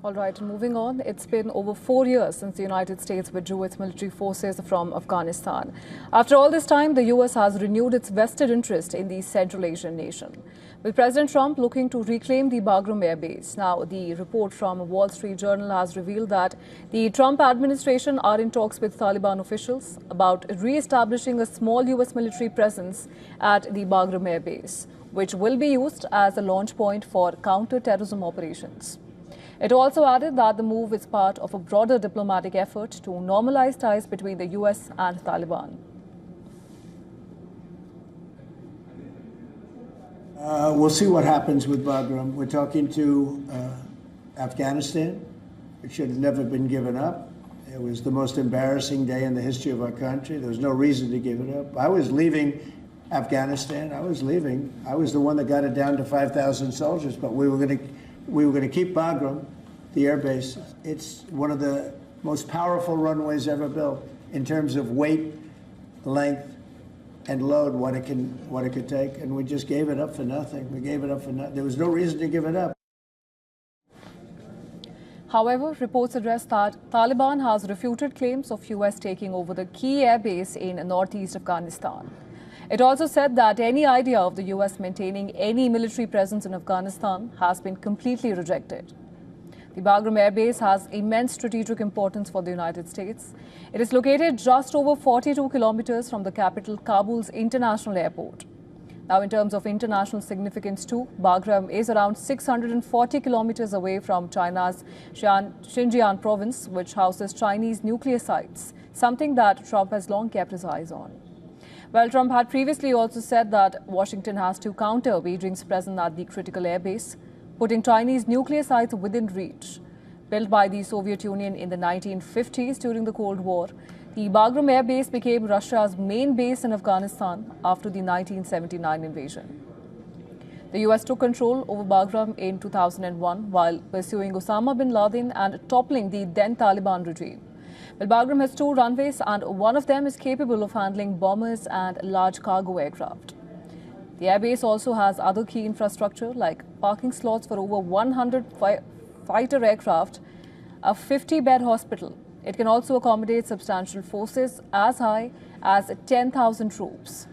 All right, moving on, it's been over 4 years since the United States withdrew its military forces from Afghanistan. After all this time, the US has renewed its vested interest in the Central Asian nation, with President Trump looking to reclaim the Bagram Air Base. Now, the report from Wall Street Journal has revealed that the Trump administration are in talks with Taliban officials about re-establishing a small US military presence at the Bagram Air Base, which will be used as a launch point for counter-terrorism operations. It also added that the move is part of a broader diplomatic effort to normalize ties between the US and Taliban. We'll see what happens with Bagram. We're talking to Afghanistan. It should have never been given up. It was the most embarrassing day in the history of our country. There was no reason to give it up. I was leaving Afghanistan. I was leaving. I was the one that got it down to 5,000 soldiers, but we were going to keep Bagram, the air base. It's one of the most powerful runways ever built in terms of weight, length, and load, what it could take. And we just gave it up for nothing. We gave it up for nothing. There was no reason to give it up. However, reports suggest that Taliban has refuted claims of US taking over the key air base in northeast Afghanistan. It also said that any idea of the US maintaining any military presence in Afghanistan has been completely rejected. The Bagram Air Base has immense strategic importance for the United States. It is located just over 42 kilometers from the capital Kabul's international airport. Now, in terms of international significance too, Bagram is around 640 kilometers away from China's Xinjiang province, which houses Chinese nuclear sites, something that Trump has long kept his eyes on. Well, Trump had previously also said that Washington has to counter Beijing's presence at the critical air base, putting Chinese nuclear sites within reach. Built by the Soviet Union in the 1950s during the Cold War, the Bagram Air Base became Russia's main base in Afghanistan after the 1979 invasion. The US took control over Bagram in 2001 while pursuing Osama bin Laden and toppling the then Taliban regime. Well, Bagram has 2 runways, and one of them is capable of handling bombers and large cargo aircraft. The airbase also has other key infrastructure like parking slots for over 100 fighter aircraft, a 50-bed hospital. It can also accommodate substantial forces as high as 10,000 troops.